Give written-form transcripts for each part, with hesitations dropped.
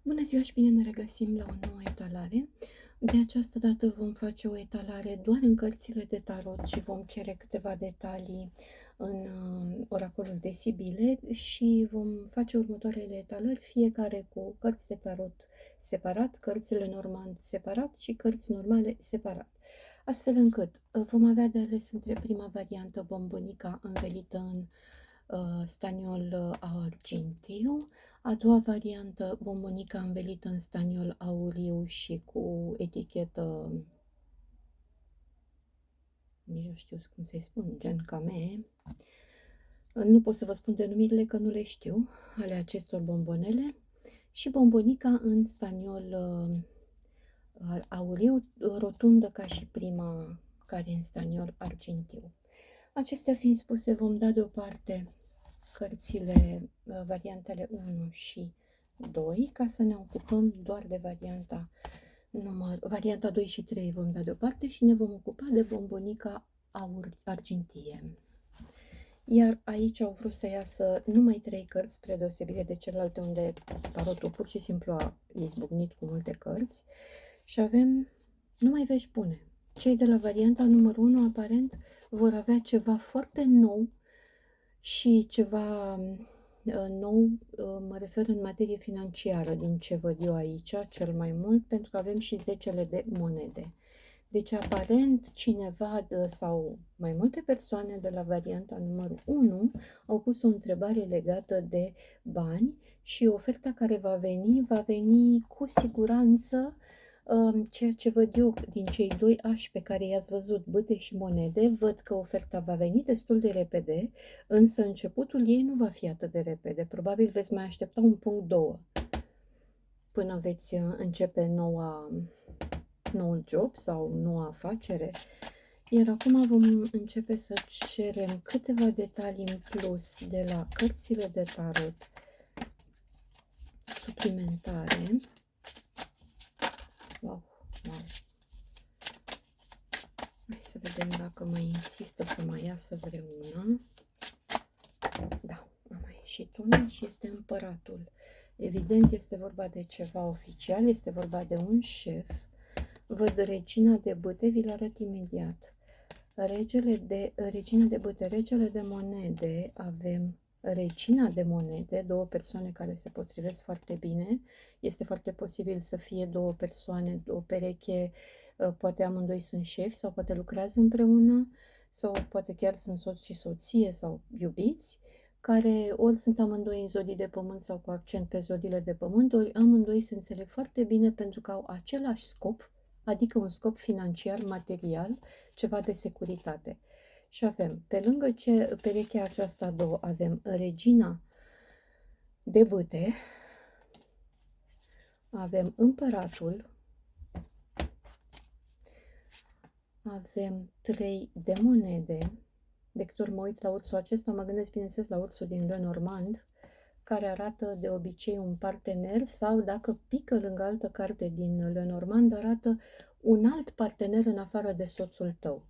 Bună ziua și bine ne regăsim la o nouă etalare. De această dată vom face o etalare doar în cărțile de tarot și vom cere câteva detalii în oracolul de Sibile și vom face următoarele etalări, fiecare cu cărți de tarot separat, cărțile normand separat și cărți normale separat. Astfel încât vom avea de ales între prima variantă bombonica învelită în staniol argintiu, a doua variantă, bombonica învelită în staniol auriu și cu etichetă, nici nu știu cum să-i spun, gen camee. Nu pot să vă spun denumirile că nu le știu, ale acestor bombonele. Și bombonica în staniol auriu, rotundă ca și prima, care în staniol argintiu. Acestea fiind spuse, vom da deoparte cărțile, variantele 1 și 2, ca să ne ocupăm doar de varianta 2 și 3 vom da deoparte și ne vom ocupa de bombonica argintie. Iar aici au vrut să iasă numai 3 cărți, spre deosebire de celelalte unde tarotul pur și simplu a izbucnit cu multe cărți. Și avem numai vești bune. Cei de la varianta numărul 1 aparent vor avea ceva foarte nou și ceva nou, mă refer în materie financiară, din ce văd eu aici, cel mai mult, pentru că avem și 10 de monede. Deci, aparent, cineva sau mai multe persoane de la varianta numărul 1 au pus o întrebare legată de bani și oferta care va veni cu siguranță. Ceea ce văd eu din cei 2 ași pe care i-ați văzut, bâte și monede, văd că oferta va veni destul de repede, însă începutul ei nu va fi atât de repede. Probabil veți mai aștepta un punct 2 până veți începe noul job sau noua afacere. Iar acum vom începe să cerem câteva detalii în plus de la cărțile de tarot suplimentare. Wow, wow. Hai să vedem dacă mai insistă să mai iasă vreuna. Da, a mai ieșit una și este împăratul. Evident, este vorba de ceva oficial, este vorba de un șef. Văd regina de bâte, vi-l arăt imediat. Regina de bâte, regele de monede, avem regina de monede, două persoane care se potrivesc foarte bine. Este foarte posibil să fie două persoane, o pereche, poate amândoi sunt șefi sau poate lucrează împreună sau poate chiar sunt soț și soție sau iubiți, care ori sunt amândoi în zodii de pământ sau cu accent pe zodiile de pământ, ori amândoi se înțeleg foarte bine pentru că au același scop, adică un scop financiar, material, ceva de securitate. Și avem, pe lângă perechea aceasta a doua, avem regina de bâte, avem împăratul, avem 3 de monede. De câte ori mă uit la ursul acesta, mă gândesc bineînțeles la ursul din Lenormand, care arată de obicei un partener sau, dacă pică lângă altă carte din Lenormand, arată un alt partener în afară de soțul tău.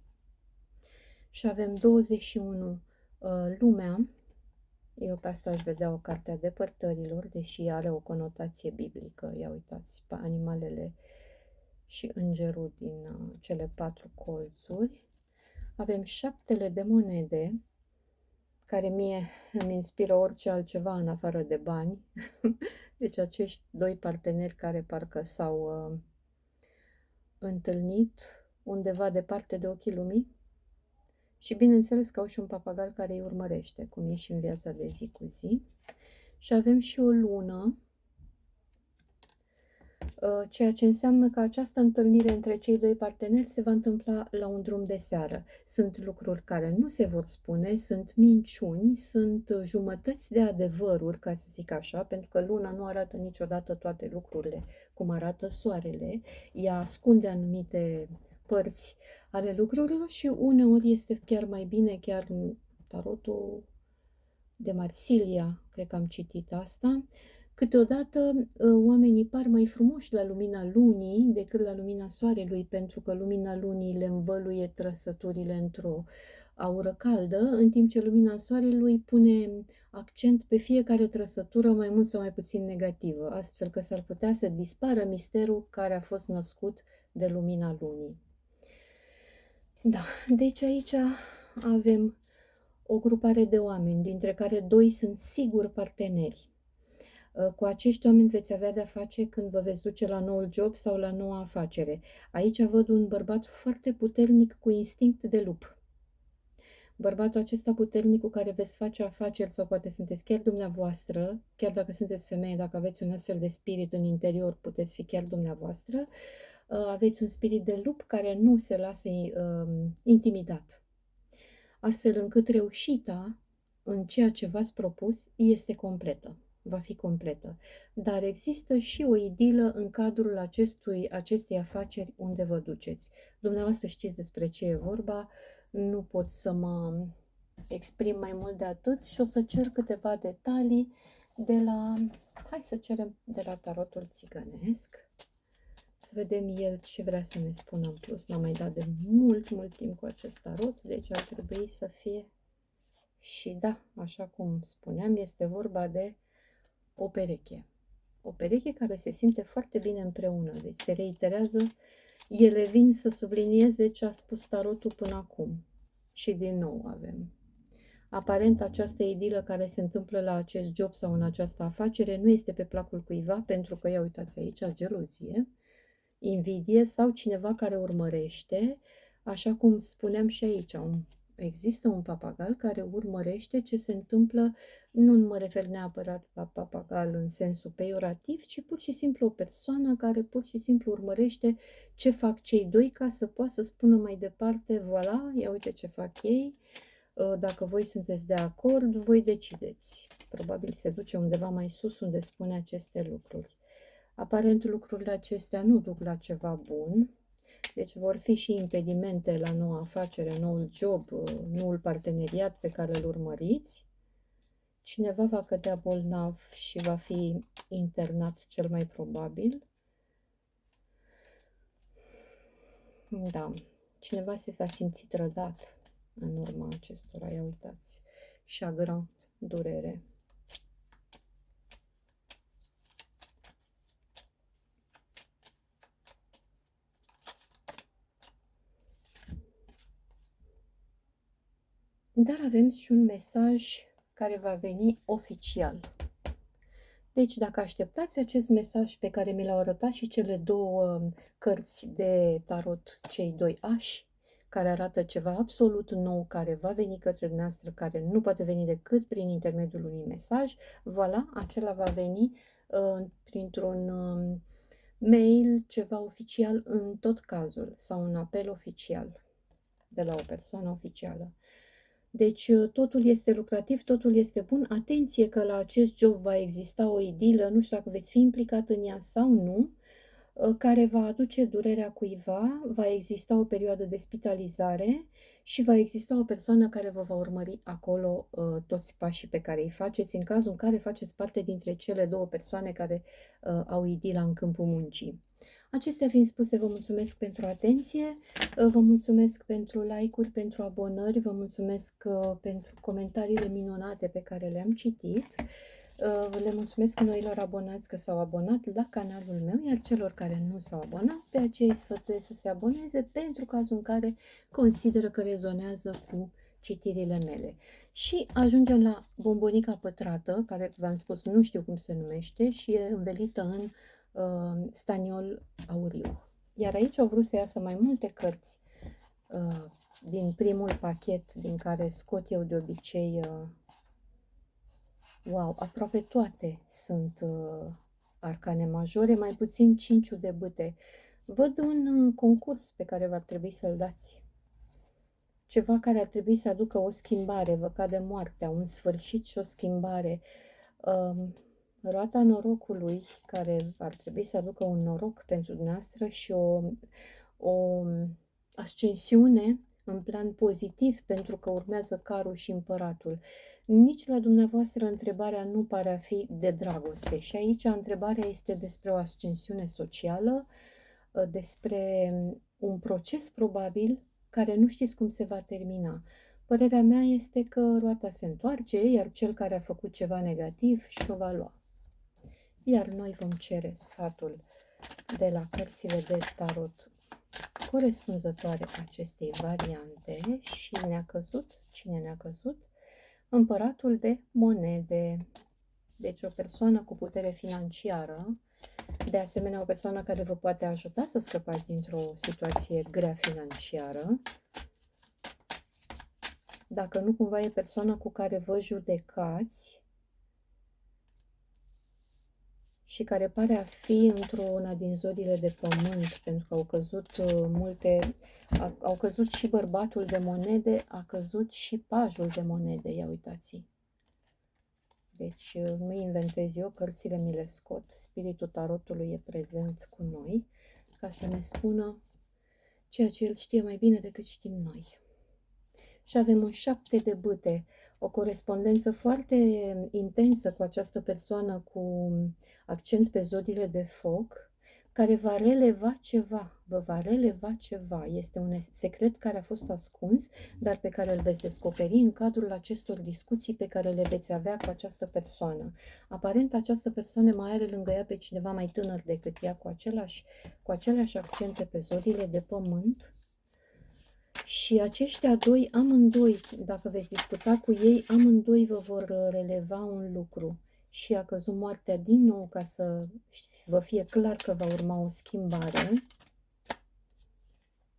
Și avem 21, lumea. Eu pe asta aș vedea o carte a depărtărilor, deși are o conotație biblică. Ia uitați, pe animalele și îngerul din cele 4 colțuri. Avem 7 de monede, care mie îmi inspiră orice altceva în afară de bani. Deci acești 2 parteneri care parcă s-au întâlnit undeva departe de ochii lumii. Și bineînțeles că au și un papagal care îi urmărește, cum e și în viața de zi cu zi. Și avem și o lună, ceea ce înseamnă că această întâlnire între cei 2 parteneri se va întâmpla la un drum de seară. Sunt lucruri care nu se vor spune, sunt minciuni, sunt jumătăți de adevăruri, ca să zic așa, pentru că luna nu arată niciodată toate lucrurile cum arată soarele. Ea ascunde anumite părți ale lucrurilor și uneori este chiar mai bine, chiar în tarotul de Marsilia, cred că am citit asta. Câteodată oamenii par mai frumoși la lumina lunii decât la lumina soarelui, pentru că lumina lunii le învăluie trăsăturile într-o aură caldă, în timp ce lumina soarelui pune accent pe fiecare trăsătură mai mult sau mai puțin negativă, astfel că s-ar putea să dispară misterul care a fost născut de lumina lunii. Da, deci aici avem o grupare de oameni, dintre care 2 sunt sigur parteneri. Cu acești oameni veți avea de-a face când vă veți duce la noul job sau la noua afacere. Aici văd un bărbat foarte puternic cu instinct de lup. Bărbatul acesta puternic cu care veți face afaceri sau poate sunteți chiar dumneavoastră, chiar dacă sunteți femeie, dacă aveți un astfel de spirit în interior, puteți fi chiar dumneavoastră, aveți un spirit de lup care nu se lasă intimidat. Astfel încât reușita în ceea ce v-ați propus este completă, va fi completă. Dar există și o idilă în cadrul acestei afaceri unde vă duceți. Dumneavoastră știți despre ce e vorba, nu pot să mă exprim mai mult de atât și o să cer câteva detalii de la, hai să cerem de la tarotul țigănesc, să vedem el ce vrea să ne spună în plus. N-am mai dat de mult timp cu acest tarot, deci ar trebui să fie și da, așa cum spuneam, este vorba de o pereche. O pereche care se simte foarte bine împreună, deci se reiterează, ele vin să sublinieze ce a spus tarotul până acum. Și din nou avem. Aparent această idilă care se întâmplă la acest job sau în această afacere nu este pe placul cuiva, pentru că, ia uitați aici, gelozie, invidie sau cineva care urmărește, așa cum spuneam și aici, există un papagal care urmărește ce se întâmplă, nu mă refer neapărat la papagal în sensul peiorativ, ci pur și simplu o persoană care pur și simplu urmărește ce fac cei doi ca să poată să spună mai departe, voilà, ia uite ce fac ei, dacă voi sunteți de acord, voi decideți. Probabil se duce undeva mai sus unde spune aceste lucruri. Aparent lucrurile acestea nu duc la ceva bun, deci vor fi și impedimente la noua afacere, noul job, noul parteneriat pe care îl urmăriți. Cineva va cădea bolnav și va fi internat cel mai probabil. Da, cineva se va simți trădat în urma acestora, ia uitați, chagrin, durere. Dar avem și un mesaj care va veni oficial. Deci, dacă așteptați acest mesaj pe care mi l-au arătat și cele două cărți de tarot, cei doi ași, care arată ceva absolut nou, care va veni către dumneavoastră, care nu poate veni decât prin intermediul unui mesaj, voilà, acela va veni printr-un mail, ceva oficial în tot cazul, sau un apel oficial de la o persoană oficială. Deci totul este lucrativ, totul este bun. Atenție că la acest job va exista o idilă, nu știu dacă veți fi implicat în ea sau nu, care va aduce durerea cuiva, va exista o perioadă de spitalizare și va exista o persoană care vă va urmări acolo toți pașii pe care îi faceți, în cazul în care faceți parte dintre cele două persoane care au idila în câmpul muncii. Acestea fiind spuse, vă mulțumesc pentru atenție, vă mulțumesc pentru like-uri, pentru abonări, vă mulțumesc pentru comentariile minunate pe care le-am citit. Le mulțumesc noilor abonați că s-au abonat la canalul meu, iar celor care nu s-au abonat, pe aceea îi sfătuiesc să se aboneze pentru cazul în care consideră că rezonează cu citirile mele. Și ajungem la bombonica pătrată, care v-am spus nu știu cum se numește și e învelită în staniol auriu. Iar aici au vrut să iasă mai multe cărți din primul pachet din care scot eu de obicei. Wow, aproape toate sunt arcane majore, mai puțin 5 de bâte. Văd un concurs pe care va trebui să-l dați. Ceva care ar trebui să aducă o schimbare, vă cade moartea, un sfârșit și o schimbare. Roata norocului, care ar trebui să aducă un noroc pentru dumneavoastră și o ascensiune în plan pozitiv, pentru că urmează carul și împăratul. Nici la dumneavoastră întrebarea nu pare a fi de dragoste și aici întrebarea este despre o ascensiune socială, despre un proces probabil care nu știți cum se va termina. Părerea mea este că roata se întoarce, iar cel care a făcut ceva negativ și-o va lua. Iar noi vom cere sfatul de la cărțile de tarot corespunzătoare acestei variante și ne-a căzut, cine ne-a căzut? Împăratul de monede. Deci o persoană cu putere financiară, de asemenea o persoană care vă poate ajuta să scăpați dintr-o situație grea financiară. Dacă nu cumva e persoana cu care vă judecați și care pare a fi într-una din zodiile de pământ, pentru că au căzut au căzut și bărbatul de monede, a căzut și pajul de monede, ia uitați. Deci nu inventez eu, cărțile mi le scot, spiritul tarotului e prezent cu noi, ca să ne spună ceea ce el știe mai bine decât știm noi. Și avem un 7 de bâte, o corespondență foarte intensă cu această persoană cu accent pe zodiile de foc, care va releva ceva, vă va releva ceva. Este un secret care a fost ascuns, dar pe care îl veți descoperi în cadrul acestor discuții pe care le veți avea cu această persoană. Aparent, această persoană mai are lângă ea pe cineva mai tânăr decât ea, cu aceleași accente pe zodiile de pământ. Și aceștia doi, amândoi, dacă veți discuta cu ei, amândoi vă vor releva un lucru. Și a căzut moartea din nou ca să vă fie clar că va urma o schimbare.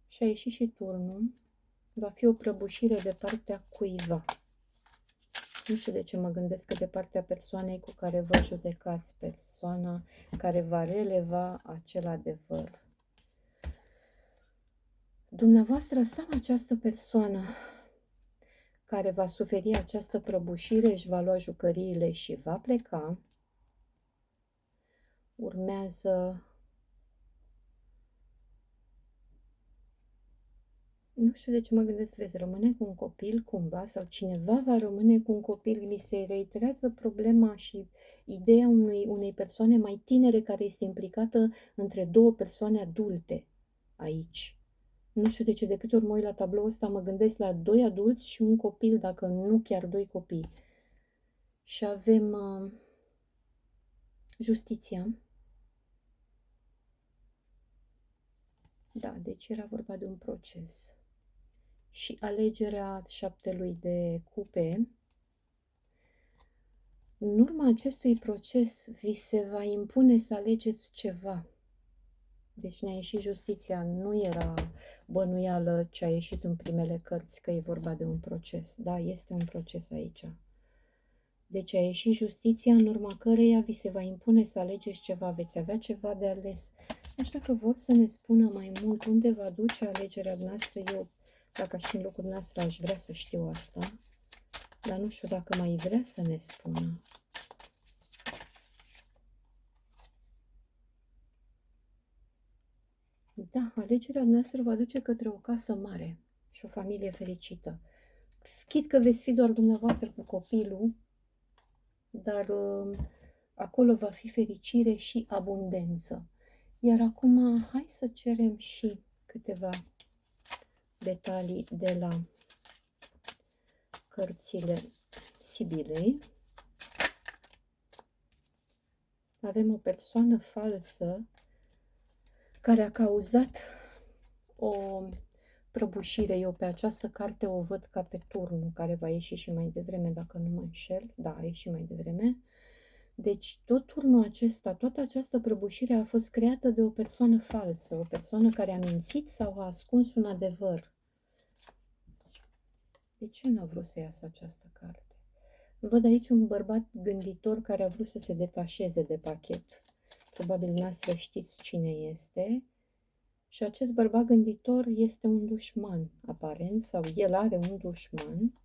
Și a ieșit și turnul. Va fi o prăbușire de partea cuiva. Nu știu de ce mă gândesc că de partea persoanei cu care vă judecați, persoana care va releva acel adevăr. Dumneavoastră sau această persoană care va suferi această prăbușire își va lua jucăriile și va pleca. Urmează, nu știu de ce mă gândesc, veți rămâne cu un copil cumva sau cineva va rămâne cu un copil. Mi se reiterează problema și ideea unei persoane mai tinere care este implicată între două persoane adulte aici. Nu știu de ce, de câte ori mă uit la tabloul ăsta, mă gândesc la doi adulți și un copil, dacă nu chiar doi copii. Și avem justiția. Da, deci era vorba de un proces. Și alegerea 7-lui de cupe. În urma acestui proces vi se va impune să alegeți ceva. Deci ne-a ieșit justiția, nu era bănuială ce a ieșit în primele cărți, că e vorba de un proces. Da, este un proces aici. Deci a ieșit justiția, în urma căreia vi se va impune să alegeți ceva, veți avea ceva de ales. Așa că vor să ne spună mai mult unde va duce alegerea noastră. Eu, dacă aș fi în locul noastră, aș vrea să știu asta, dar nu știu dacă mai vrea să ne spună. Da, alegerea noastră va duce către o casă mare și o familie fericită. Chit că veți fi doar dumneavoastră cu copilul, dar acolo va fi fericire și abundență. Iar acum, hai să cerem și câteva detalii de la cărțile Sibilei. Avem o persoană falsă care a cauzat o prăbușire. Eu pe această carte o văd ca pe turnul, care va ieși și mai devreme, dacă nu mă înșel. Da, a ieșit mai devreme. Deci tot turnul acesta, toată această prăbușire a fost creată de o persoană falsă, o persoană care a mințit sau a ascuns un adevăr. De ce nu a vrut să iasă această carte? Văd aici un bărbat gânditor care a vrut să se detașeze de pachet. Probabil noastră știți cine este. Și acest bărbat gânditor este un dușman, aparent, sau el are un dușman.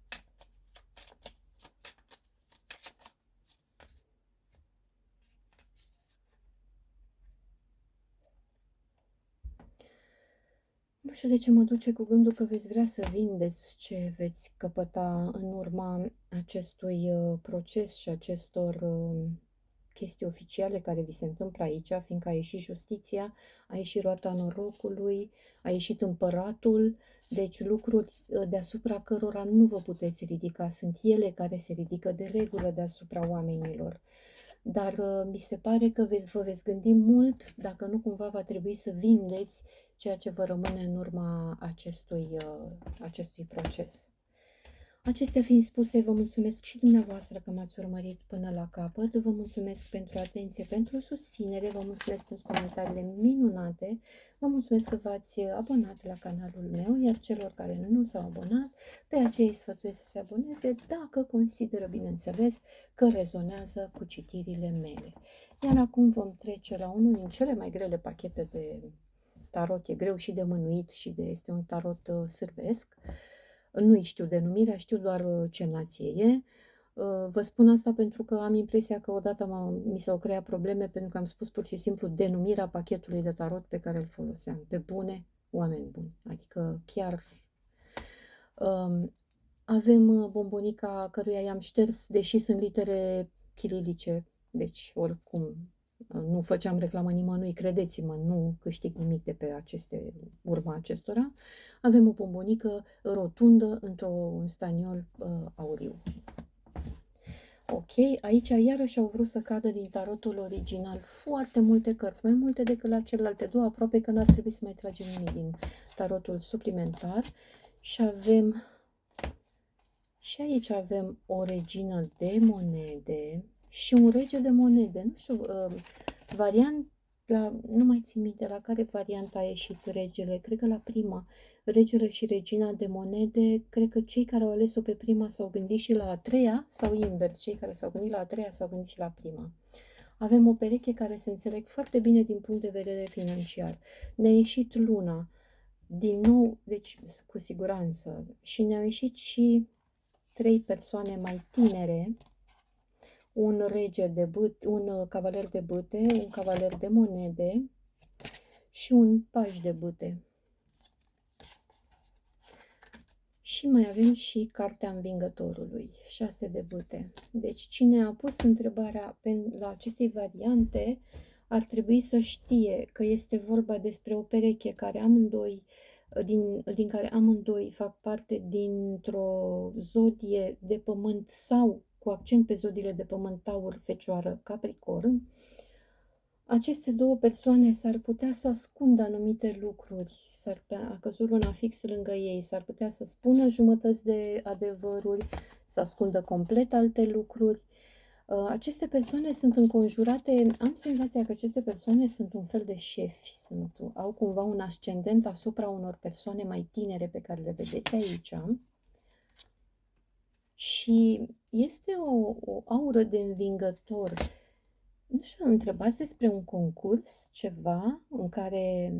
Nu știu de ce mă duce cu gândul că veți vrea să vindeți ce veți căpăta în urma acestui proces și acestor chestii oficiale care vi se întâmplă aici, fiindcă a ieșit justiția, a ieșit roata norocului, a ieșit împăratul, deci lucruri deasupra cărora nu vă puteți ridica, sunt ele care se ridică de regulă deasupra oamenilor. Dar mi se pare că vă veți gândi mult dacă nu cumva va trebui să vindeți ceea ce vă rămâne în urma acestui proces. Acestea fiind spuse, vă mulțumesc și dumneavoastră că m-ați urmărit până la capăt, vă mulțumesc pentru atenție, pentru susținere, vă mulțumesc pentru comentariile minunate, vă mulțumesc că v-ați abonat la canalul meu, iar celor care nu s-au abonat, pe aceea îi sfătuiesc să se aboneze dacă consideră, bineînțeles, că rezonează cu citirile mele. Iar acum vom trece la unul din cele mai grele pachete de tarot, e greu și de mânuit și este un tarot sârbesc. Nu știu denumirea, știu doar ce nație e. Vă spun asta pentru că am impresia că odată mi s-au creat probleme pentru că am spus pur și simplu denumirea pachetului de tarot pe care îl foloseam. Pe bune, oameni buni. Adică chiar avem bombonica căruia i-am șters, deși sunt litere chirilice, deci oricum nu făceam reclamă nimănui, credeți-mă, nu câștig nimic de pe urma acestora. Avem o bombonică rotundă într-un staniol auriu. Ok, aici iarăși au vrut să cadă din tarotul original foarte multe cărți, mai multe decât la celelalte două, aproape că n-ar trebui să mai tragem nimic din tarotul suplimentar. Și aici avem o regină de monede și un rege de monede. Nu știu, nu mai țin minte la care variantă a ieșit regele, cred că la prima. Regele și regina de monede, cred că cei care au ales-o pe prima s-au gândit și la a treia, sau invers, cei care s-au gândit la a treia s-au gândit și la prima. Avem o pereche care se înțeleg foarte bine din punct de vedere financiar. Ne-a ieșit luna, din nou, deci cu siguranță, și ne-au ieșit și 3 persoane mai tinere, un rege de bâte, un cavaler de bâte, un cavaler de monede și un paj de bâte. Și mai avem și cartea învingătorului, 6 de bâte. Deci cine a pus întrebarea la acestei variante ar trebui să știe că este vorba despre o pereche care amândoi din care amândoi fac parte dintr-o zodie de pământ sau cu accent pe zodiile de pământ Taur, Fecioară, Capricorn. Aceste două persoane s-ar putea să ascundă anumite lucruri, a căzut luna fix lângă ei, s-ar putea să spună jumătăți de adevăruri, să ascundă complet alte lucruri. Aceste persoane sunt înconjurate, am senzația că aceste persoane sunt un fel de șefi, au cumva un ascendent asupra unor persoane mai tinere pe care le vedeți aici. Și este o aură de învingător. Nu știu, întrebați despre un concurs, ceva în care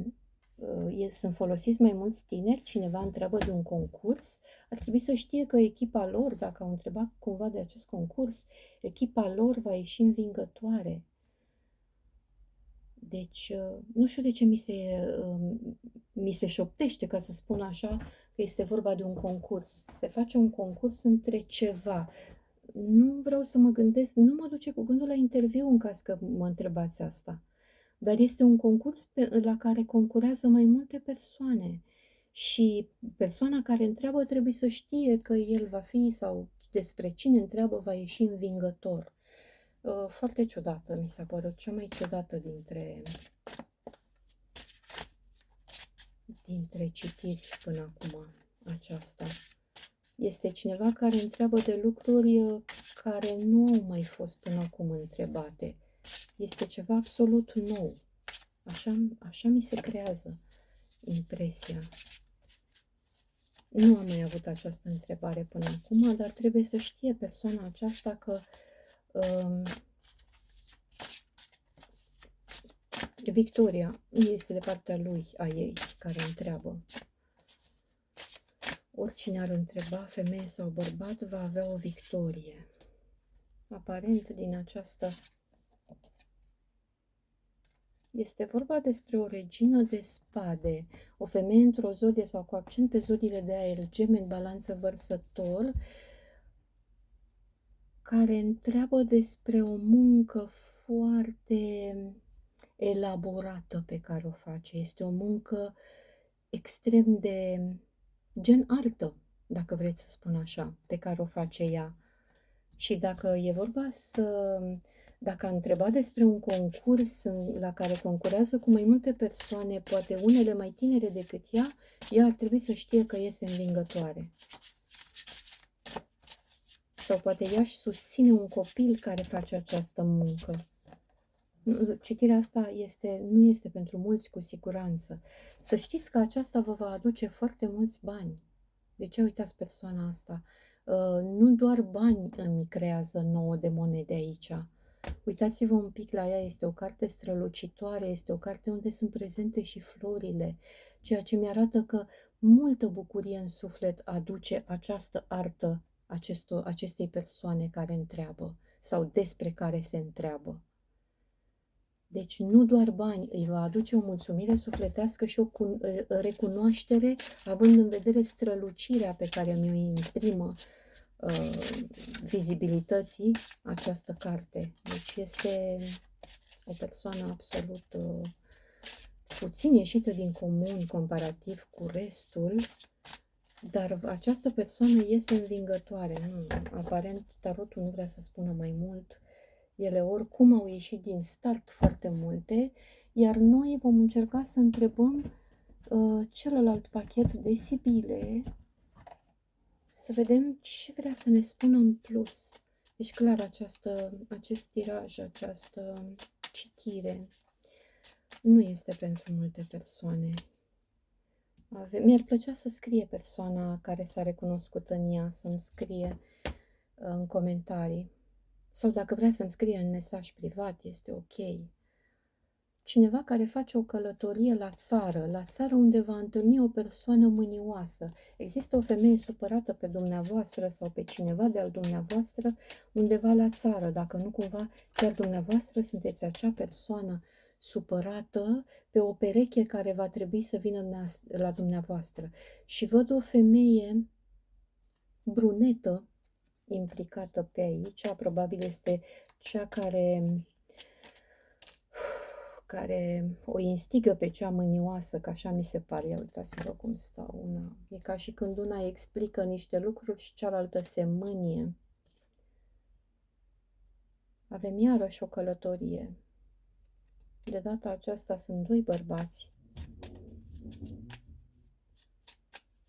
sunt folosiți mai mulți tineri, cineva întreabă de un concurs, ar trebui să știe că echipa lor, dacă au întrebat cumva de acest concurs, echipa lor va ieși învingătoare. Deci, nu știu de ce mi se șoptește, ca să spun așa, că este vorba de un concurs. Se face un concurs între ceva. Nu vreau să mă gândesc, nu mă duce cu gândul la interviu în caz că mă întrebați asta. Dar este un concurs la care concurează mai multe persoane și persoana care întreabă trebuie să știe că el va fi sau despre cine întreabă va ieși învingător. Foarte ciudată, mi s-a părut cea mai ciudată dintre citiri până acum aceasta. Este cineva care întreabă de lucruri care nu au mai fost până acum întrebate. Este ceva absolut nou. Așa mi se creează impresia. Nu am mai avut această întrebare până acum, dar trebuie să știe persoana aceasta că victoria este de partea lui, a ei, care întreabă. Oricine ar întreba, femeie sau bărbat, va avea o victorie. Aparent, din această... Este vorba despre o regină de spade, o femeie într-o zodie sau cu accent pe zodiile de aer, Gemeni, Balanță, Vărsător, care întreabă despre o muncă foarte elaborată pe care o face. Este o muncă extrem de gen artă, dacă vreți să spun așa, pe care o face ea. Și dacă e vorba dacă a întrebat despre un concurs la care concurează cu mai multe persoane, poate unele mai tinere decât ea ar trebui să știe că iese învingătoare. Sau poate ea își susține un copil care face această muncă. Citirea asta nu este pentru mulți cu siguranță. Să știți că aceasta vă va aduce foarte mulți bani. De ce uitați persoana asta? Nu doar bani îmi creează 9 de monede aici. Uitați-vă un pic la ea, este o carte strălucitoare, este o carte unde sunt prezente și florile, ceea ce mi-arată că multă bucurie în suflet aduce această artă acestei persoane care întreabă sau despre care se întreabă. Deci nu doar bani, îi va aduce o mulțumire sufletească și o recunoaștere, având în vedere strălucirea pe care mi-o imprimă vizibilității această carte. Deci este o persoană absolut puțin ieșită din comun comparativ cu restul, dar această persoană iese învingătoare. Aparent tarotul nu vrea să spună mai mult. Ele oricum au ieșit din start foarte multe, iar noi vom încerca să întrebăm celălalt pachet de sibile, să vedem ce vrea să ne spună în plus. Deci clar acest tiraj, această citire nu este pentru multe persoane. Mi-ar plăcea să scrie persoana care s-a recunoscut în ea, să-mi scrie în comentarii. Sau dacă vrea să-mi scrie în mesaj privat, este ok. Cineva care face o călătorie la țară unde va întâlni o persoană mânioasă. Există o femeie supărată pe dumneavoastră sau pe cineva de-al dumneavoastră undeva la țară, dacă nu cumva chiar dumneavoastră sunteți acea persoană supărată pe o pereche care va trebui să vină la dumneavoastră. Și văd o femeie brunetă implicată pe aici, probabil este cea care o instigă pe cea mânioasă, că așa mi se pare. Ia uitați-vă cum stau una. E ca și când una explică niște lucruri și cealaltă se mânie. Avem iarăși o călătorie. De data aceasta sunt 2 bărbați.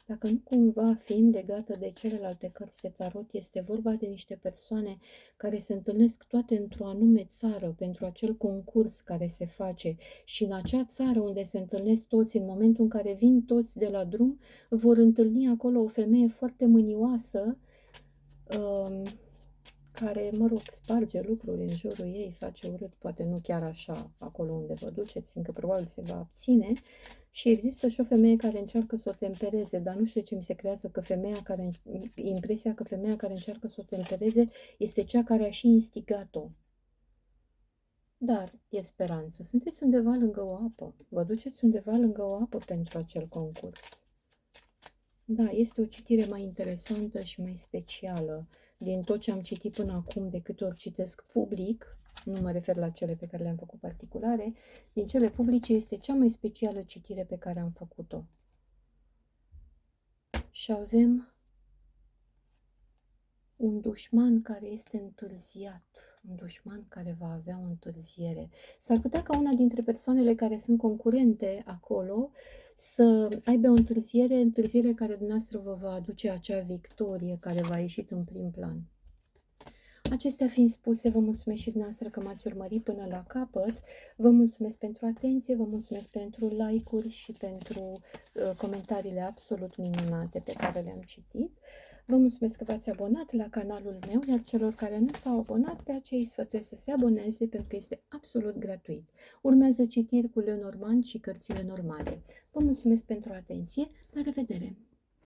Dacă nu cumva, fiind legată de celelalte cărți de tarot, este vorba de niște persoane care se întâlnesc toate într-o anume țară pentru acel concurs care se face și în acea țară unde se întâlnesc toți, în momentul în care vin toți de la drum, vor întâlni acolo o femeie foarte mânioasă care, mă rog, sparge lucruri în jurul ei, face urât, poate nu chiar așa acolo unde vă duceți, fiindcă probabil se va abține. Și există și o femeie care încearcă să o tempereze, dar nu știu ce mi se creează, impresia că femeia care încearcă să o tempereze este cea care a și instigat-o. Dar e speranță. Sunteți undeva lângă o apă. Vă duceți undeva lângă o apă pentru acel concurs. Da, este o citire mai interesantă și mai specială din tot ce am citit până acum, de câte ori citesc public. Nu mă refer la cele pe care le-am făcut particulare. Din cele publice este cea mai specială citire pe care am făcut-o. Și avem un dușman care este întârziat, un dușman care va avea o întârziere. S-ar putea ca una dintre persoanele care sunt concurente acolo să aibă o întârziere care dumneavoastră vă va aduce acea victorie care va ieși în prim plan. Acestea fiind spuse, vă mulțumesc și dumneavoastră că m-ați urmărit până la capăt. Vă mulțumesc pentru atenție, vă mulțumesc pentru like-uri și pentru comentariile absolut minunate pe care le-am citit. Vă mulțumesc că v-ați abonat la canalul meu, iar celor care nu s-au abonat, pe aceea îi sfătuiesc să se aboneze pentru că este absolut gratuit. Urmează citiri cu Lenormand și cărțile normale. Vă mulțumesc pentru atenție, la revedere!